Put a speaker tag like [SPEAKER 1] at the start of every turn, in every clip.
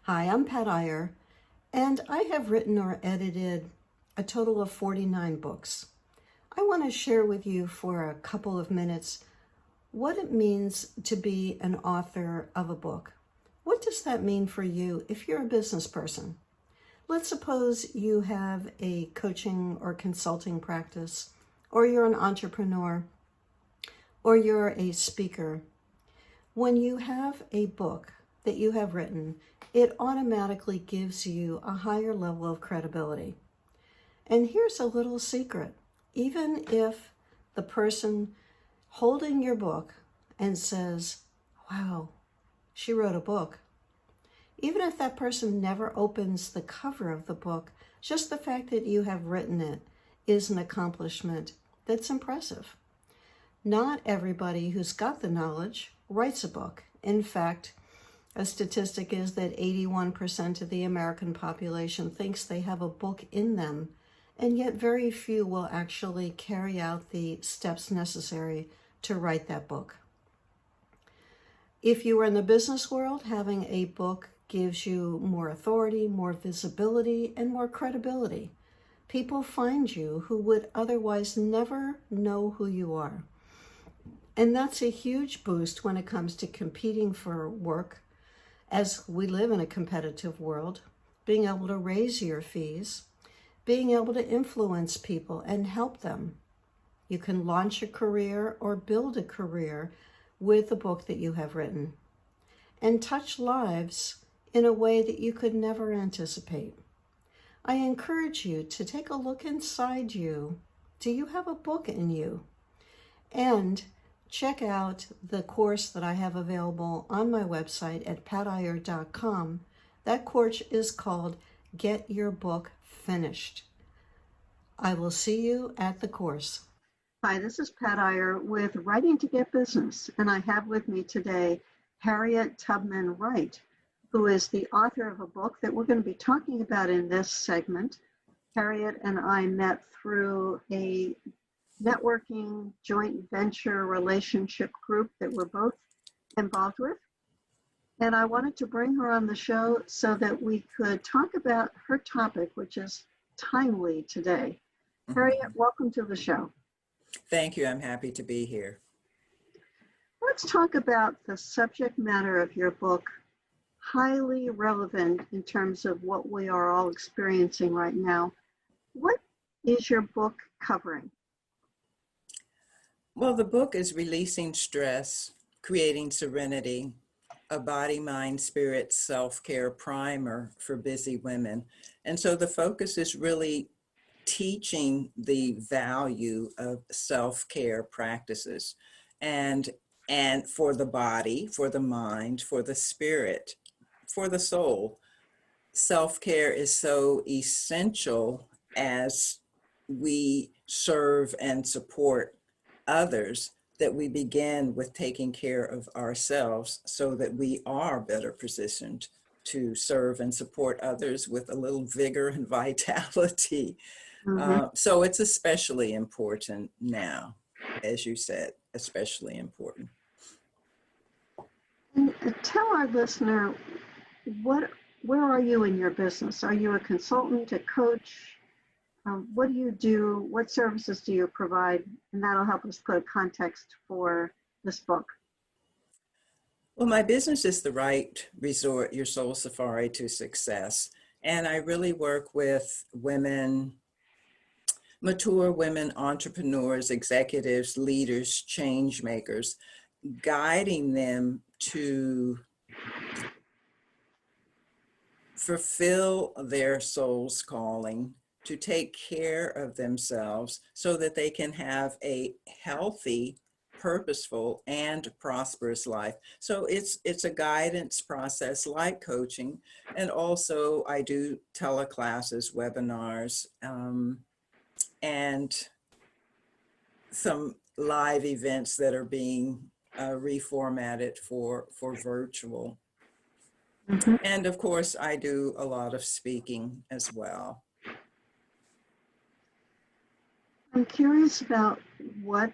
[SPEAKER 1] Hi, I'm Pat Iyer, and I have written or edited a total of 49 books. I want to share with you for a couple of minutes what it means to be an author of a book. What does that mean for you if you're a business person? Let's suppose you have a coaching or consulting practice, or you're an entrepreneur, or you're a speaker. When you have a book that you have written, it automatically gives you a higher level of credibility. And here's a little secret. Even if the person holding your book and says, wow, she wrote a book, even if that person never opens the cover of the book, just the fact that you have written it is an accomplishment that's impressive. Not everybody who's got the knowledge writes a book. In fact, a statistic is that 81% of the American population thinks they have a book in them, and yet very few will actually carry out the steps necessary to write that book. If you are in the business world, having a book gives you more authority, more visibility, and more credibility. People find you who would otherwise never know who you are. And that's a huge boost when it comes to competing for work, as we live in a competitive world, being able to raise your fees, being able to influence people and help them. You can launch a career or build a career with the book that you have written and touch lives in a way that you could never anticipate. I encourage you to take a look inside you. Do you have a book in you? And check out the course that I have available on my website at patiyer.com. That course is called Get Your Book Finished. I will see you at the course. Hi, this is Pat Iyer with Writing to Get Business, and I have with me today Harriet Tubman Wright, who is the author of a book that we're going to be talking about in this segment. Harriet and I met through a networking joint venture relationship group that we're both involved with. And I wanted to bring her on the show so that we could talk about her topic, which is timely today. Harriet, welcome to the show.
[SPEAKER 2] Thank you. I'm happy to be here.
[SPEAKER 1] Let's talk about the subject matter of your book, highly relevant in terms of what we are all experiencing right now. What is your book covering?
[SPEAKER 2] Well, the book is Releasing Stress, Creating Serenity, a body, mind, spirit, self-care primer for busy women. And so the focus is really teaching the value of self-care practices and for the body, for the mind, for the spirit, for the soul. Self-care is so essential as we serve and support others, that we begin with taking care of ourselves so that we are better positioned to serve and support others with a little vigor and vitality. So it's especially important now, as you said, especially important.
[SPEAKER 1] And tell our listener, where are you in your business? Are you a consultant, a coach? What do you do? What services do you provide? And that'll help us put a context for this book.
[SPEAKER 2] Well, my business is the Wright Resort, Your Soul Safari to Success. And I really work with women, mature women, entrepreneurs, executives, leaders, change makers, guiding them to fulfill their soul's calling, to take care of themselves so that they can have a healthy, purposeful, and prosperous life. So it's a guidance process like coaching. And also I do teleclasses, webinars, and some live events that are being reformatted for virtual. And of course, I do a lot of speaking as well.
[SPEAKER 1] I'm curious about what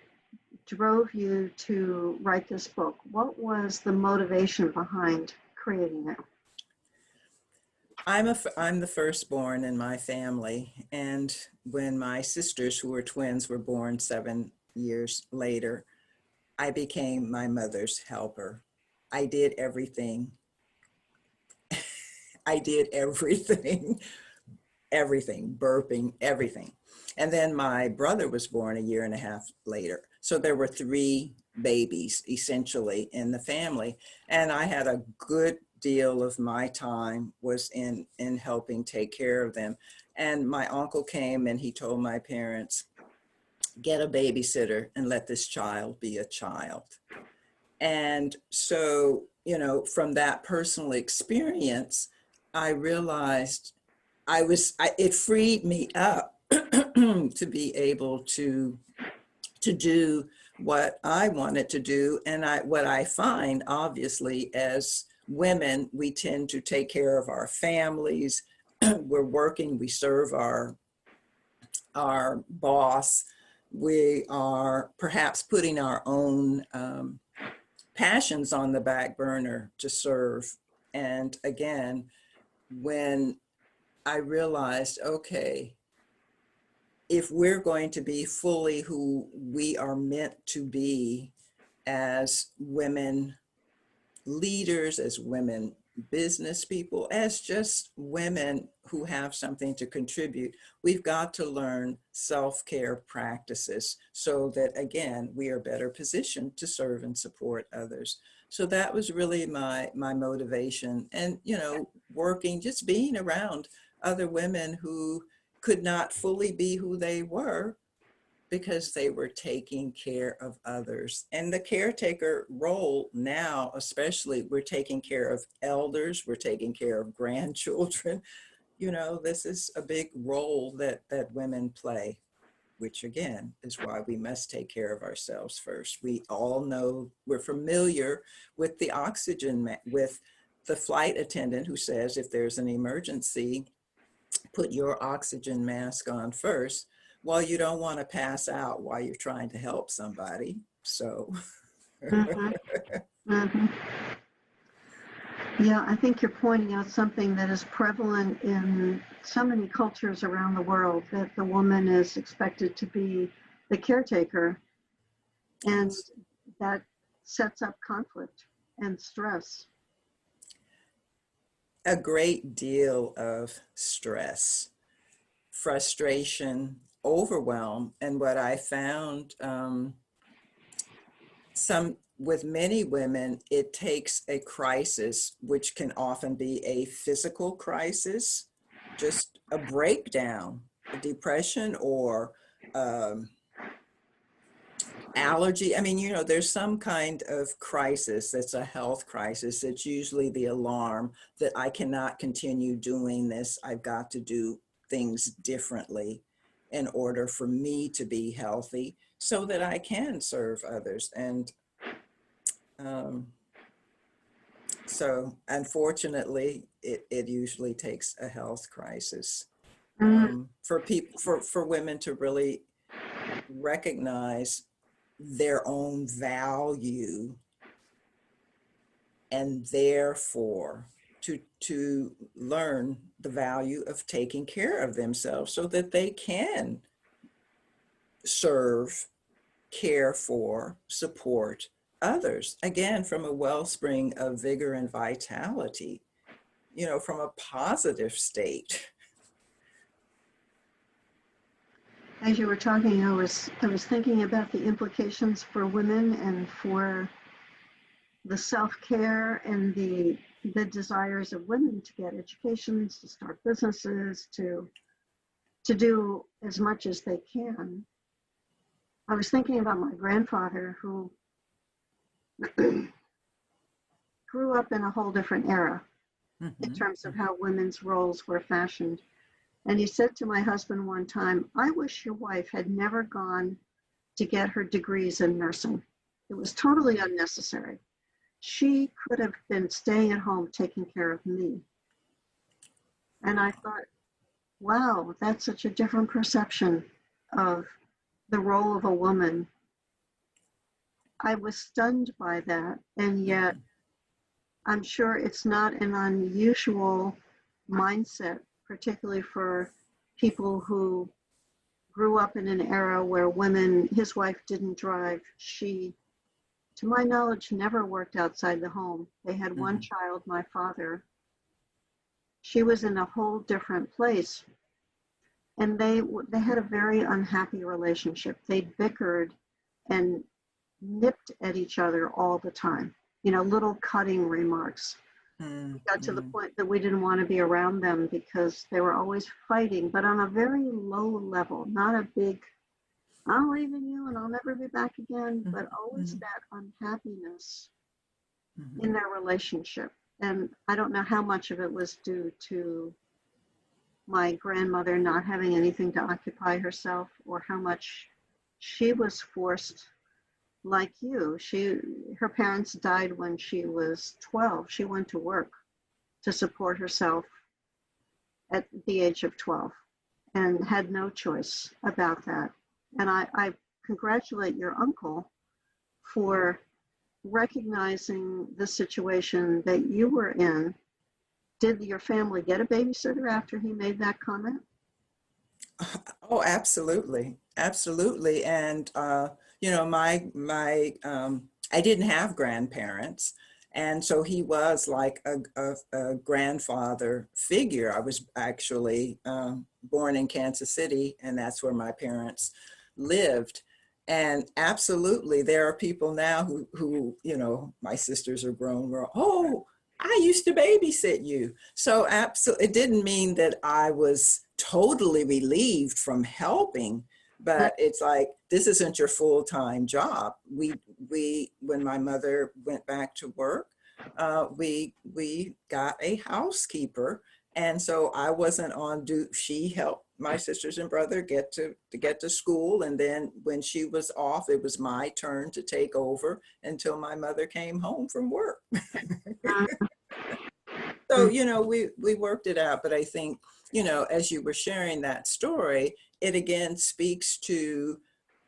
[SPEAKER 1] drove you to write this book. What was the motivation behind creating it?
[SPEAKER 2] I'm the firstborn in my family, and when my sisters, who were twins, were born 7 years later, I became my mother's helper. I did everything. I did everything, everything, burping, everything. And then my brother was born a year and a half later. So there were three babies essentially in the family. And I had a good deal of my time was in helping take care of them. And my uncle came and he told my parents, get a babysitter and let this child be a child. And so, from that personal experience, I realized it freed me up to be able to do what I wanted to do. And what I find, obviously, as women, we tend to take care of our families. We're working, we serve our boss. We are perhaps putting our own passions on the back burner to serve. And again, when I realized, okay, if we're going to be fully who we are meant to be as women leaders, as women business people, as just women who have something to contribute, we've got to learn self-care practices so that, again, we are better positioned to serve and support others. So that was really my motivation. And, working, just being around other women who could not fully be who they were because they were taking care of others. And the caretaker role now, especially, we're taking care of elders, we're taking care of grandchildren. This is a big role that women play, which again is why we must take care of ourselves first. We all know, we're familiar with the oxygen, with the flight attendant who says, if there's an emergency, put your oxygen mask on first. Well, you don't want to pass out while you're trying to help somebody. So.
[SPEAKER 1] Mhm. Mhm. Yeah, I think you're pointing out something that is prevalent in so many cultures around the world, that the woman is expected to be the caretaker, and
[SPEAKER 2] Yes.
[SPEAKER 1] that sets up conflict and stress.
[SPEAKER 2] A great deal of stress, frustration, overwhelm. And what I found, with many women, it takes a crisis, which can often be a physical crisis, just a breakdown, a depression, or allergy. I mean, there's some kind of crisis that's a health crisis. It's usually the alarm that I cannot continue doing this. I've got to do things differently in order for me to be healthy so that I can serve others. And um, so unfortunately, it usually takes a health crisis for people, for women to really recognize their own value, and therefore to learn the value of taking care of themselves so that they can serve, care for, support others, again, from a wellspring of vigor and vitality, from a positive state.
[SPEAKER 1] As you were talking, I was thinking about the implications for women and for the self-care and the desires of women to get educations, to start businesses, to do as much as they can. I was thinking about my grandfather, who grew up in a whole different era in
[SPEAKER 2] Mhm.
[SPEAKER 1] terms of how women's roles were fashioned. And he said to my husband one time, I wish your wife had never gone to get her degrees in nursing. It was totally unnecessary. She could have been staying at home taking care of me. And I thought, wow, that's such a different perception of the role of a woman. I was stunned by that. And yet,
[SPEAKER 2] Mhm.
[SPEAKER 1] I'm sure it's not an unusual mindset, particularly for people who grew up in an era where women, his wife didn't drive. She, to my knowledge, never worked outside the home. They had one child, my father. She was in a whole different place. And they had a very unhappy relationship. They bickered and nipped at each other all the time. You know, little cutting remarks. We got to the point that we didn't want to be around them because they were always fighting, but on a very low level, not a big, I'm leaving you and I'll never be back again, but always that unhappiness in their relationship. And I don't know how much of it was due to my grandmother not having anything to occupy herself, or how much she was forced, like you. Her parents died when she was 12. She went to work to support herself at the age of 12 and had no choice about that. And I congratulate your uncle for recognizing the situation that you were in. Did your family get a babysitter after he made that comment?
[SPEAKER 2] Oh, absolutely. Absolutely. And, you know, I didn't have grandparents. And so he was like a grandfather figure. I was actually born in Kansas City, and that's where my parents lived. And absolutely, there are people now who, you know, my sisters are grown, oh, I used to babysit you. So absolutely, it didn't mean that I was totally relieved from helping, but it's like, this isn't your full-time job. When my mother went back to work, we got a housekeeper. And so I wasn't on duty. She helped my sisters and brother get to school. And then when she was off, it was my turn to take over until my mother came home from work. So, you know, we worked it out. But I think, you know, as you were sharing that story, it again speaks to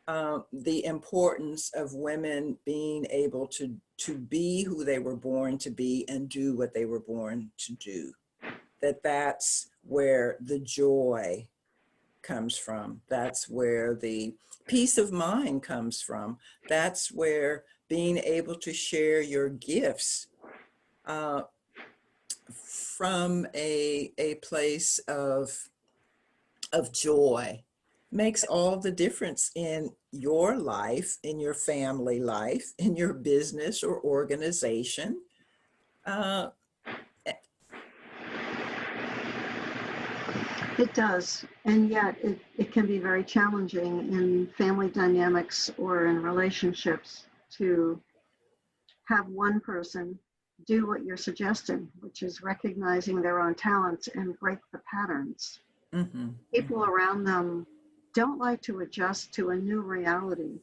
[SPEAKER 2] the importance of women being able to be who they were born to be and do what they were born to do. That's where the joy comes from. That's where the peace of mind comes from. That's where being able to share your gifts from a place of joy makes all the difference in your life, in your family life, in your business or organization.
[SPEAKER 1] It does, and yet it can be very challenging in family dynamics or in relationships to have one person do what you're suggesting, which is recognizing their own talents and break the patterns. People around them don't like to adjust to a new reality.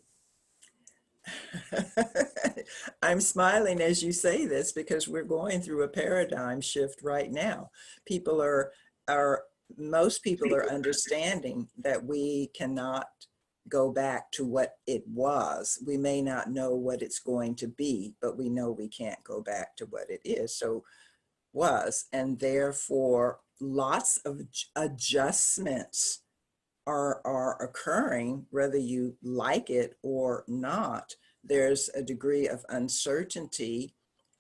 [SPEAKER 2] I'm smiling as you say this because we're going through a paradigm shift right now. Most people are understanding that we cannot go back to what it was. We may not know what it's going to be, but we know we can't go back to what it is. So was, and therefore lots of adjustments are occurring, whether you like it or not. There's a degree of uncertainty,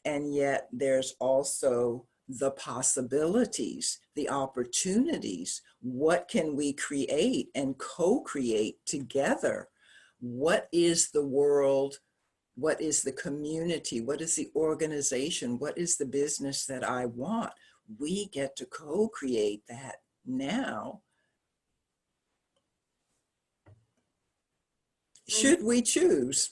[SPEAKER 2] and yet there's also the possibilities, the opportunities. What can we create and co-create together? What is the world? What is the community? What is the organization? What is the business that I want? We get to co-create that now. Should we choose?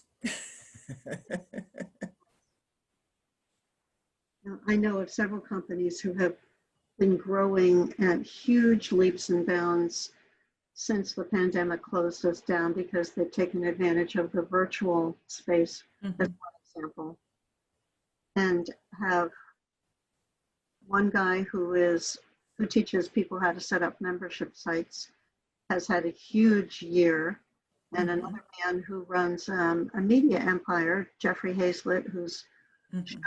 [SPEAKER 1] I know of several companies who have been growing at huge leaps and bounds since the pandemic closed us down, because they've taken advantage of the virtual space as one example, and have one guy who teaches people how to set up membership sites has had a huge year, and another man who runs a media empire, Jeffrey Hazlett, whose show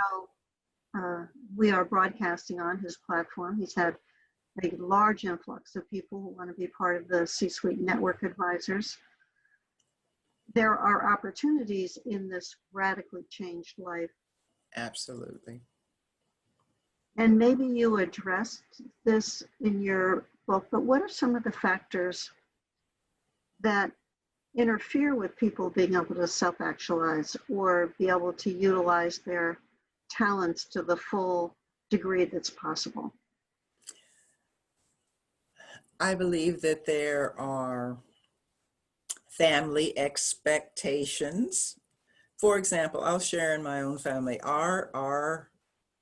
[SPEAKER 1] we are broadcasting on his platform. He's had a large influx of people who want to be part of the C-suite network advisors. There are opportunities in this radically changed life.
[SPEAKER 2] Absolutely.
[SPEAKER 1] And maybe you addressed this in your book, but what are some of the factors that interfere with people being able to self-actualize or be able to utilize their talents to the full degree that's possible?
[SPEAKER 2] I believe that there are family expectations. For example, I'll share in my own family, our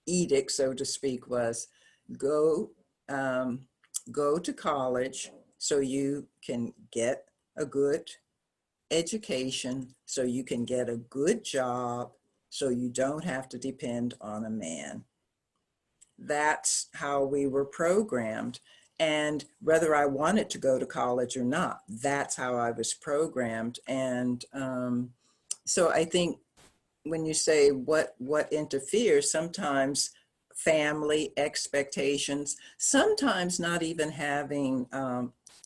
[SPEAKER 2] edict, so to speak, was go go to college so you can get a good education, so you can get a good job, so you don't have to depend on a man. That's how we were programmed. And whether I wanted to go to college or not, that's how I was programmed. And so I think when you say what interferes, sometimes family expectations, sometimes not even having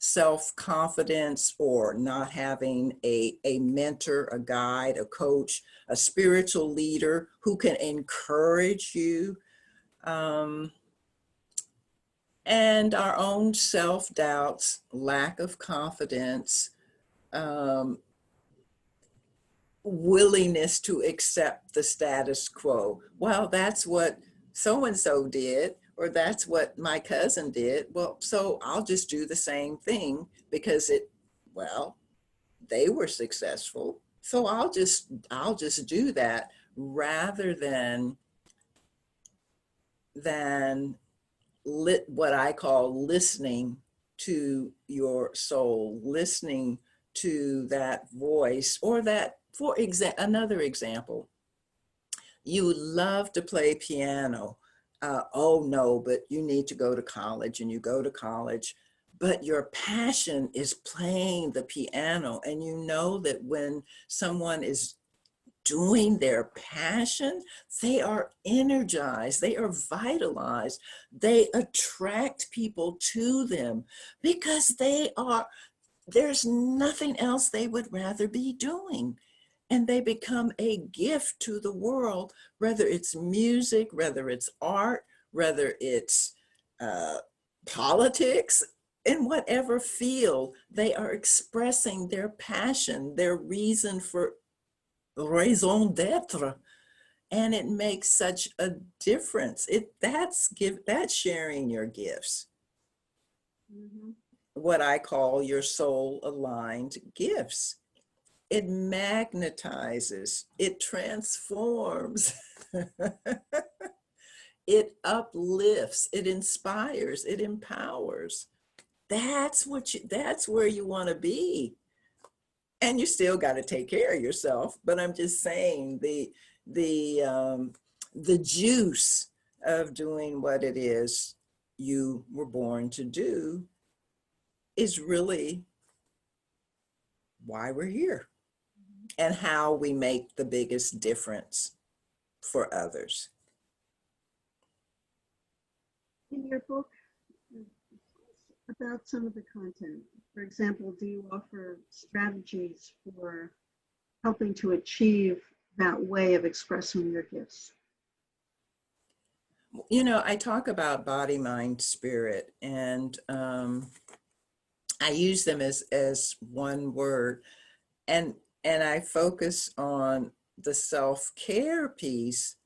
[SPEAKER 2] self-confidence, or not having a mentor, a guide, a coach, a spiritual leader who can encourage you, and our own self-doubts, lack of confidence, willingness to accept the status quo. Well, that's what so-and-so did, or that's what my cousin did. Well, so I'll just do the same thing because well, they were successful. So I'll just do that, rather than what I call listening to your soul, listening to that voice, or that, for another example, you love to play piano. Oh no, but you need to go to college, and you go to college, but your passion is playing the piano. And you know that when someone is doing their passion, they are energized, they are vitalized, they attract people to them because there's nothing else they would rather be doing. And they become a gift to the world, whether it's music, whether it's art, whether it's politics, in whatever field, they are expressing their passion, their reason for raison d'être, and it makes such a difference. That's sharing your gifts.
[SPEAKER 1] Mm-hmm.
[SPEAKER 2] What I call your soul aligned gifts. It magnetizes, it transforms, it uplifts, it inspires, it empowers. That's where you want to be. And you still got to take care of yourself. But I'm just saying the juice of doing what it is you were born to do is really why we're here, and how we make the biggest difference for others.
[SPEAKER 1] In your book, about some of the content, for example, do you offer strategies for helping to achieve that way of expressing your gifts?
[SPEAKER 2] You know, I talk about body, mind, spirit, and I use them as one word, and I focus on the self-care piece.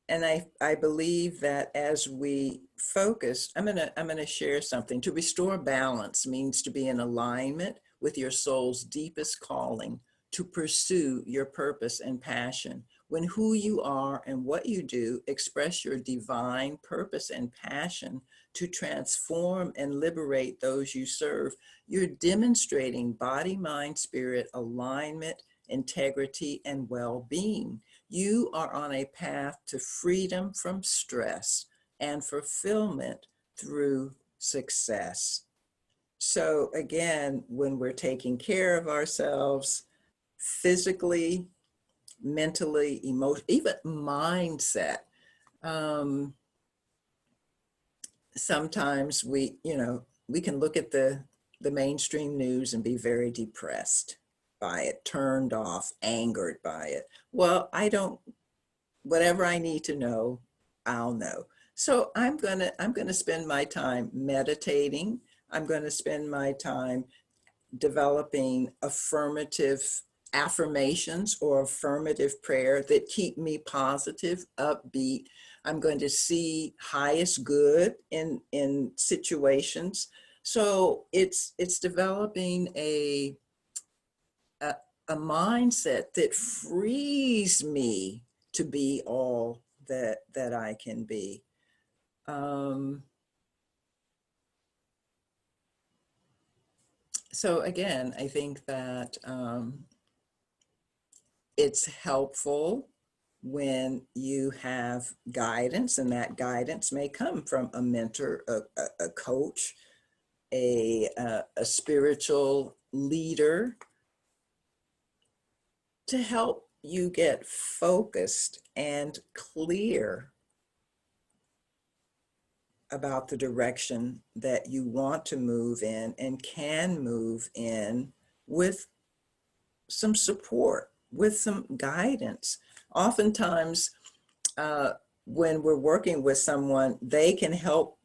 [SPEAKER 2] And I believe that as we focus, I'm gonna share something. To restore balance means to be in alignment with your soul's deepest calling, to pursue your purpose and passion. When who you are and what you do express your divine purpose and passion to transform and liberate those you serve, you're demonstrating body, mind, spirit alignment, integrity, and well-being. You are on a path to freedom from stress and fulfillment through success. So again, when we're taking care of ourselves physically, mentally, emotionally, even mindset, sometimes we can look at the mainstream news and be very depressed by it, turned off, angered by it. Well, whatever I need to know, I'll know. So I'm gonna spend my time meditating. I'm gonna spend my time developing affirmative affirmations or affirmative prayer that keep me positive, upbeat. I'm going to see highest good in situations. So it's developing a, a mindset that frees me to be all that I can be. Um, so again, I think that it's helpful when you have guidance, and that guidance may come from a mentor, a coach, a spiritual leader, to help you get focused and clear about the direction that you want to move in and can move in with some support, with some guidance. Oftentimes, uh, when we're working with someone, they can help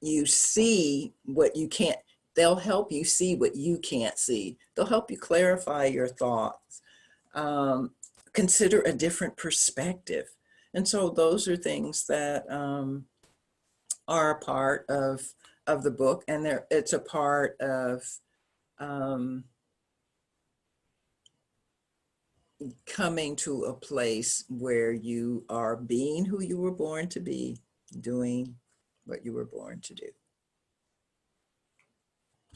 [SPEAKER 2] you see what you can't. They'll help you see what you can't see. They'll help you clarify your thoughts, consider a different perspective. And so those are things that are a part of the book, and it's a part of um, coming to a place where you are being who you were born to be, doing what you were born to do.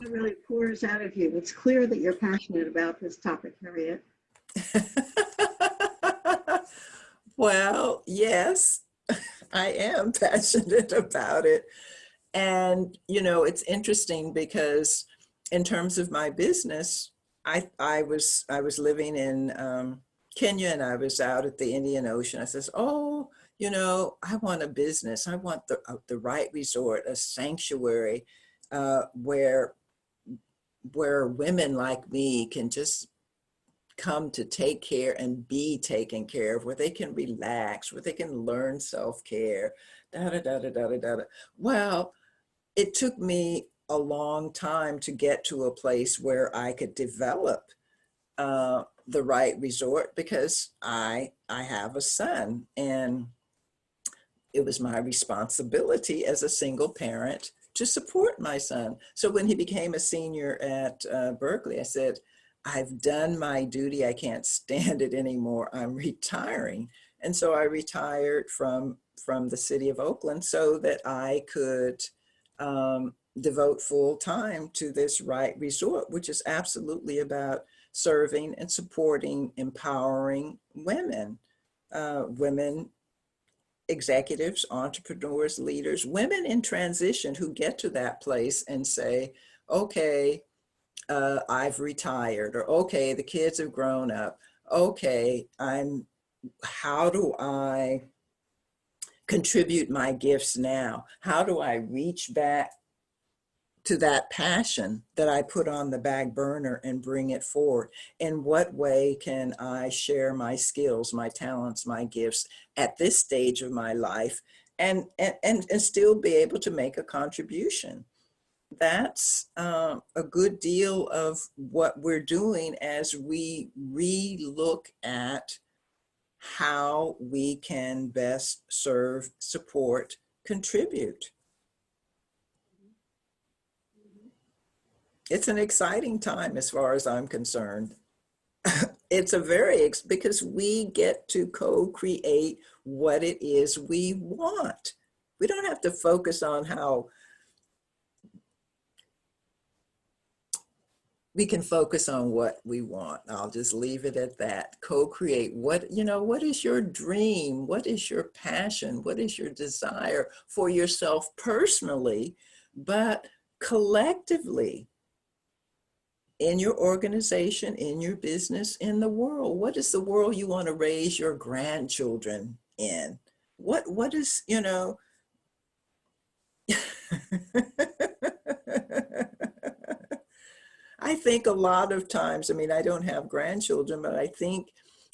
[SPEAKER 1] It really pours out of you. It's clear that you're passionate about this topic, Harriet.
[SPEAKER 2] Well, yes, I am passionate about it. And, it's interesting because in terms of my business, I was living in Kenya, and I was out at the Indian Ocean. I says, oh, I want a business. I want the Wright Resort, a sanctuary where women like me can just come to take care and be taken care of, where they can relax, where they can learn self-care, da da da da da da da. Well, it took me a long time to get to a place where I could develop the Wright Resort, because I have a son, and it was my responsibility as a single parent to support my son. So when he became a senior at Berkeley, I said, I've done my duty. I can't stand it anymore. I'm retiring. And so I retired from the city of Oakland so that I could devote full time to this Wright Resort, which is absolutely about serving and supporting, empowering women, women executives, entrepreneurs, leaders, women in transition who get to that place and say, okay, I've retired, or okay, the kids have grown up. Okay, how do I contribute my gifts now? How do I reach back to that passion that I put on the back burner and bring it forward? In what way can I share my skills, my talents, my gifts at this stage of my life, and still be able to make a contribution? That's a good deal of what we're doing as we re-look at how we can best serve, support, contribute. It's an exciting time as far as I'm concerned. It's because we get to co-create what it is we want. We don't have to focus on how. We can focus on what we want. I'll just leave it at that. Co-create what is your dream? What is your passion? What is your desire for yourself personally, but collectively, in your organization, in your business, in the world? What is the world you want to raise your grandchildren in? What is, I think a lot of times, I mean, I don't have grandchildren, but I think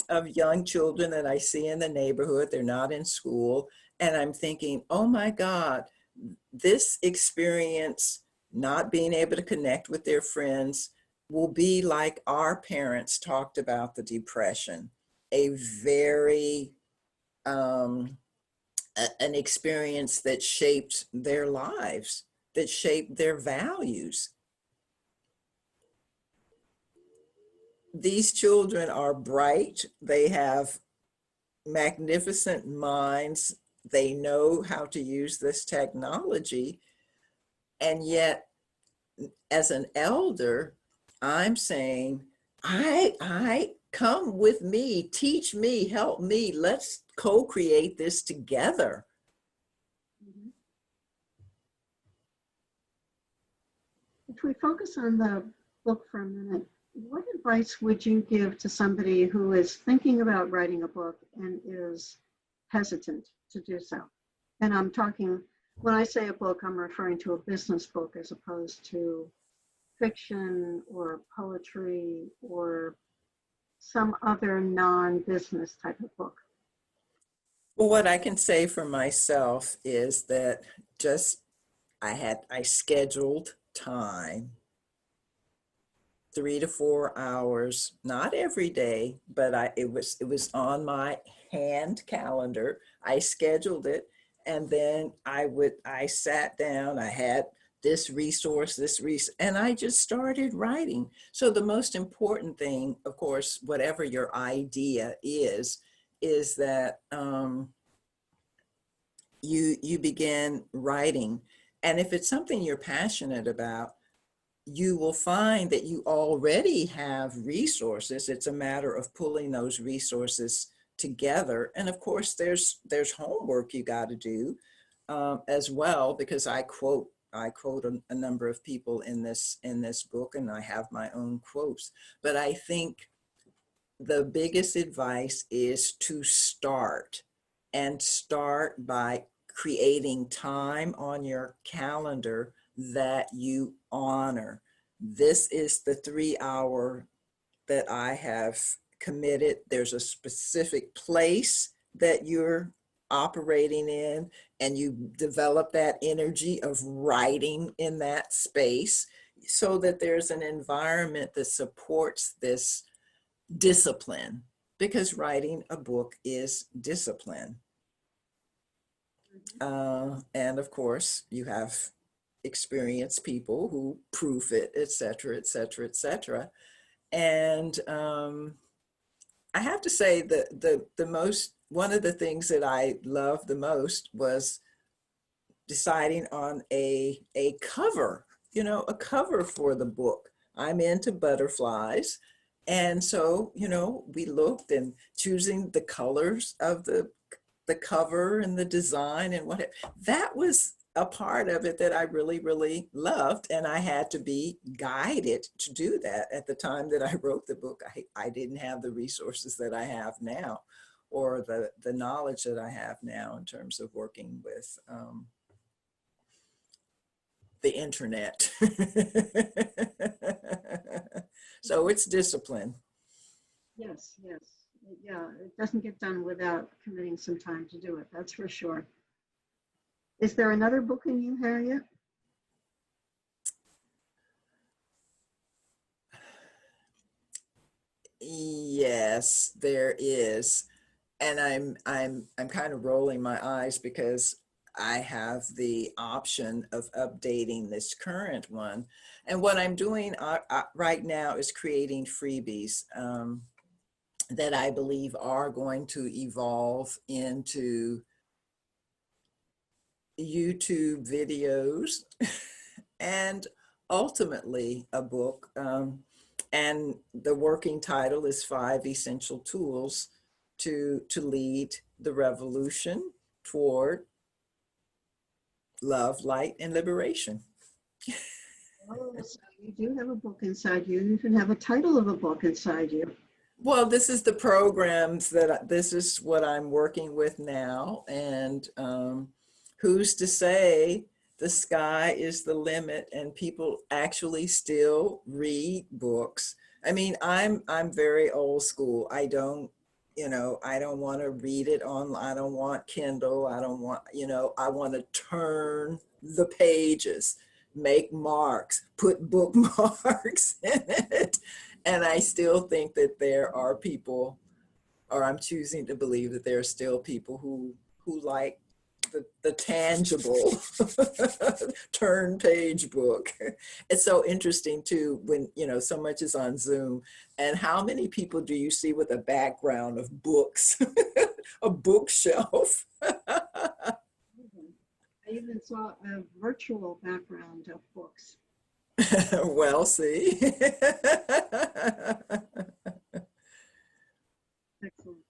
[SPEAKER 2] of young children that I see in the neighborhood. They're not in school. And I'm thinking, oh my God, this experience, not being able to connect with their friends, will be like our parents talked about the Depression, a very, an experience that shaped their lives, that shaped their values. These children are bright. They have magnificent minds. They know how to use this technology. And yet, as an elder, I'm saying, I come with me, teach me, help me. Let's co-create this together.
[SPEAKER 1] If we focus on the book for a minute, what advice would you give to somebody who is thinking about writing a book and is hesitant to do so? And I'm talking, when I say a book, I'm referring to a business book as opposed to fiction or poetry or some other non-business type of book.
[SPEAKER 2] Well, what I can say for myself is that just I scheduled time, 3 to 4 hours, not every day, but it was on my hand calendar. I scheduled it, and then I sat down. I had this resource, and I just started writing. So the most important thing, of course, whatever your idea is that you begin writing. And if it's something you're passionate about, you will find that you already have resources. It's a matter of pulling those resources together. And of course, there's homework you got to do as well, because I quote a number of people in this book, and I have my own quotes. But I think the biggest advice is to start, and start by creating time on your calendar that you honor. This is the 3 hour that I have committed. There's a specific place that you're operating in, and you develop that energy of writing in that space so that there's an environment that supports this discipline, because writing a book is discipline. And of course, you have experienced people who proof it, et cetera, et cetera, et cetera. And I have to say that one of the things that I loved the most was deciding on a cover, a cover for the book. I'm into butterflies. And so, we looked and choosing the colors of the cover and the design and what that was a part of it that I really, really loved. And I had to be guided to do that. At the time that I wrote the book, I didn't have the resources that I have now, or the knowledge that I have now in terms of working with the internet. So it's discipline.
[SPEAKER 1] Yes, yes. Yeah, it doesn't get done without committing some time to do it. That's for sure. Is there another book in you, Harriet?
[SPEAKER 2] Yes, there is. And I'm kind of rolling my eyes because I have the option of updating this current one. And what I'm doing right now is creating freebies that I believe are going to evolve into YouTube videos and ultimately a book. And the working title is 5 Essential Tools to lead the revolution toward love, light, and liberation.
[SPEAKER 1] Oh, so you do have a book inside you. You even have a title of a book inside you.
[SPEAKER 2] Well, this is the programs this is what I'm working with now. And who's to say the sky is the limit, and people actually still read books. I mean, I'm very old school. I don't, I don't want to read it on, I don't want Kindle. I don't want, I want to turn the pages, make marks, put bookmarks in it. And I still think that there are people, or I'm choosing to believe that there are still people who like the tangible turn page book. It's so interesting too when so much is on Zoom, and how many people do you see with a background of books, a bookshelf?
[SPEAKER 1] I even saw a virtual background of books.
[SPEAKER 2] Well, see.
[SPEAKER 1] Excellent.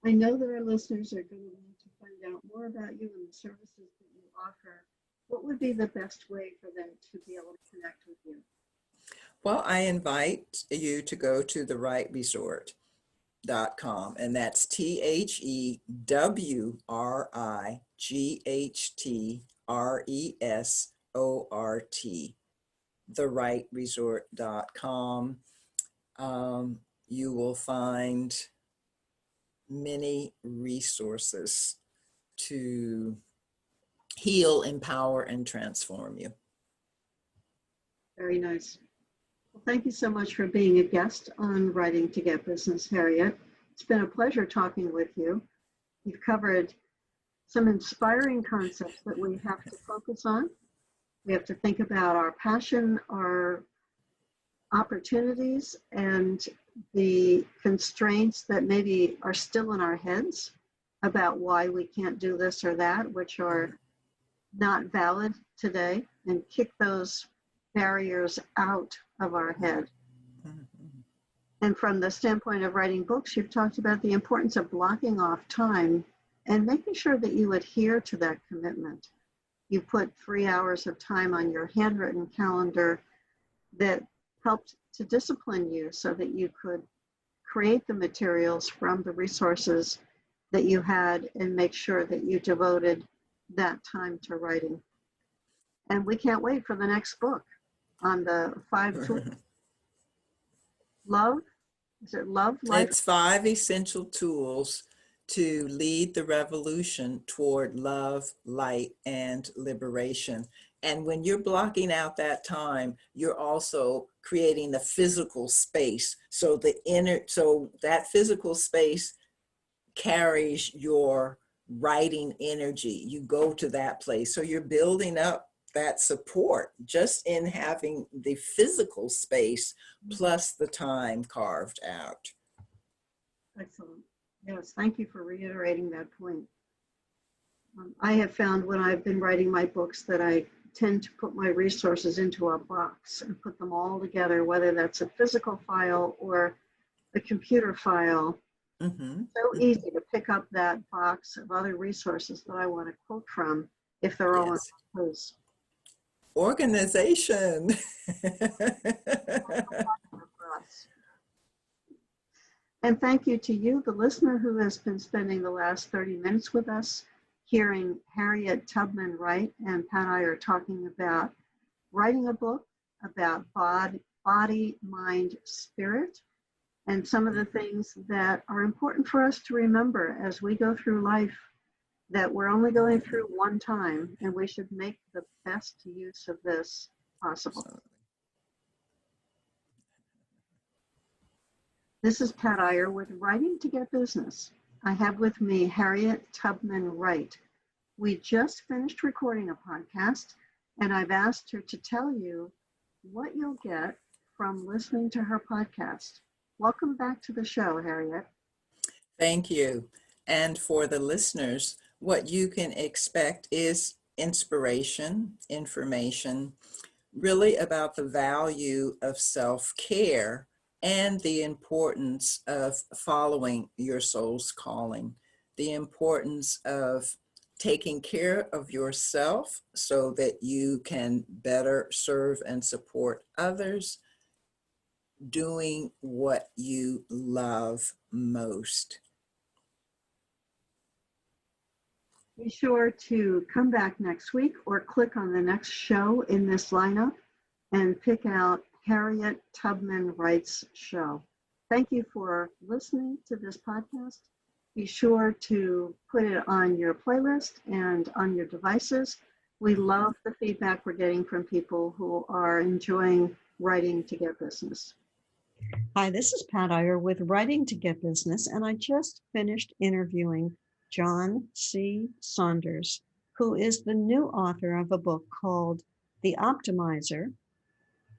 [SPEAKER 1] I know that our listeners are going to want to find out more about you and the services that you offer. What would be the best way for them to be able to connect with you?
[SPEAKER 2] Well, I invite you to go to the Wright Resort.com, and that's THEWRIGHTRESORT, thewrightresort.com. You will find many resources to heal, empower, and transform you.
[SPEAKER 1] Very nice. Well, thank you so much for being a guest on Writing to Get Business, Harriet. It's been a pleasure talking with you. You've covered some inspiring concepts that we have to focus on. We have to think about our passion, our opportunities, and the constraints that maybe are still in our heads about why we can't do this or that, which are not valid today, and kick those barriers out of our head. And from the standpoint of writing books, you've talked about the importance of blocking off time and making sure that you adhere to that commitment. You put 3 hours of time on your handwritten calendar that helped to discipline you so that you could create the materials from the resources that you had and make sure that you devoted that time to writing. And we can't wait for the next book on the 5 tools. Love? Is it love? Life?
[SPEAKER 2] It's 5 essential tools to lead the revolution toward love, light, and liberation. And when you're blocking out that time, you're also creating the physical space. So that physical space carries your writing energy. You go to that place. So you're building up that support just in having the physical space plus the time carved out.
[SPEAKER 1] Excellent. Yes, thank you for reiterating that point. I have found when I've been writing my books that I tend to put my resources into a box and put them all together, whether that's a physical file or a computer file.
[SPEAKER 2] Mm-hmm.
[SPEAKER 1] So easy to pick up that box of other resources that I want to quote from if they're all in one place.
[SPEAKER 2] Organization.
[SPEAKER 1] And thank you to you, the listener, who has been spending the last 30 minutes with us, hearing Harriet Tubman Wright and Pat Iyer talking about writing a book about body, mind, spirit, and some of the things that are important for us to remember as we go through life, that we're only going through one time, and we should make the best use of this possible. This is Pat Iyer with Writing to Get Business. I have with me Harriet Tubman Wright. We just finished recording a podcast, and I've asked her to tell you what you'll get from listening to her podcast. Welcome back to the show, Harriet.
[SPEAKER 2] Thank you. And for the listeners, what you can expect is inspiration, information, really about the value of self-care and the importance of following your soul's calling, the importance of taking care of yourself so that you can better serve and support others, doing what you love most.
[SPEAKER 1] Be sure to come back next week or click on the next show in this lineup and pick out Harriet Tubman Wright's show. Thank you for listening to this podcast. Be sure to put it on your playlist and on your devices. We love the feedback we're getting from people who are enjoying writing to get business. Hi, this is Pat Iyer with Writing to Get Business, and I just finished interviewing John C. Saunders, who is the new author of a book called The Optimizer,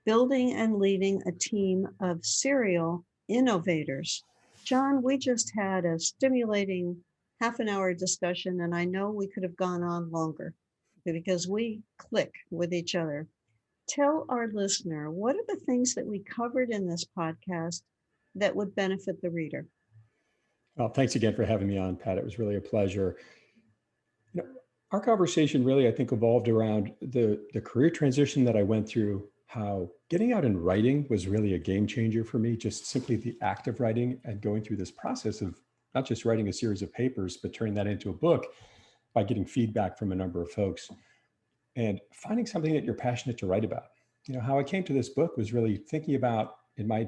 [SPEAKER 1] Building and Leading a Team of Serial Innovators. John, we just had a stimulating half an hour discussion, and I know we could have gone on longer because we click with each other. Tell our listener, what are the things that we covered in this podcast that would benefit the reader?
[SPEAKER 3] Well, thanks again for having me on, Pat. It was really a pleasure. You know, our conversation really, I think, evolved around the career transition that I went through, how getting out and writing was really a game changer for me, just simply the act of writing and going through this process of not just writing a series of papers, but turning that into a book by getting feedback from a number of folks and finding something that you're passionate to write about. You know, how I came to this book was really thinking about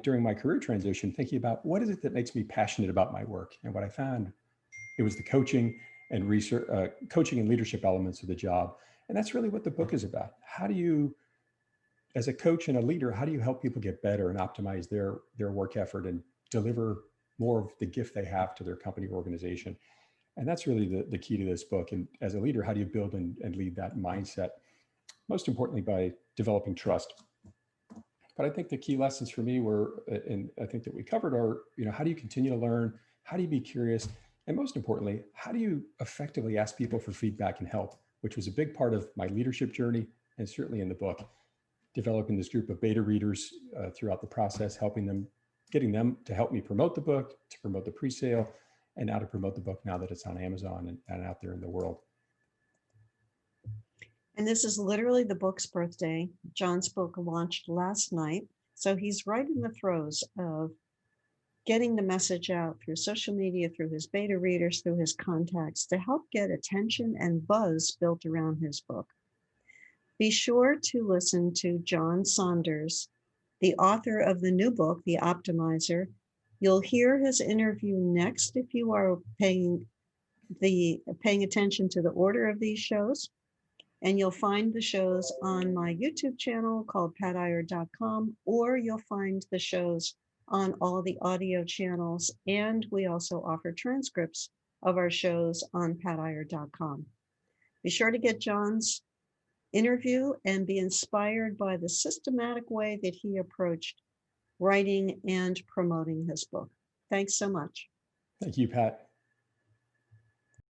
[SPEAKER 3] during my career transition, thinking about what is it that makes me passionate about my work. And what I found, it was the coaching and research, coaching and leadership elements of the job. And that's really what the book is about. How do you, as a coach and a leader, how do you help people get better and optimize their work effort and deliver more of the gift they have to their company or organization? And that's really the key to this book. And as a leader, how do you build and lead that mindset? Most importantly, by developing trust. But I think the key lessons for me were, and I think that we covered, are, how do you continue to learn? How do you be curious? And most importantly, how do you effectively ask people for feedback and help, which was a big part of my leadership journey, and certainly in the book, developing this group of beta readers throughout the process, getting them to help me promote the book, to promote the pre-sale, and now to promote the book now that it's on Amazon and out there in the world.
[SPEAKER 1] And this is literally the book's birthday. John's book launched last night. So he's right in the throes of getting the message out through social media, through his beta readers, through his contacts to help get attention and buzz built around his book. Be sure to listen to John Saunders, the author of the new book, The Optimizer. You'll hear his interview next if you are paying attention to the order of these shows. And you'll find the shows on my YouTube channel called patiyer.com, or you'll find the shows on all the audio channels. And we also offer transcripts of our shows on patiyer.com. Be sure to get John's interview and be inspired by the systematic way that he approached writing and promoting his book. Thanks so much.
[SPEAKER 3] Thank you, Pat.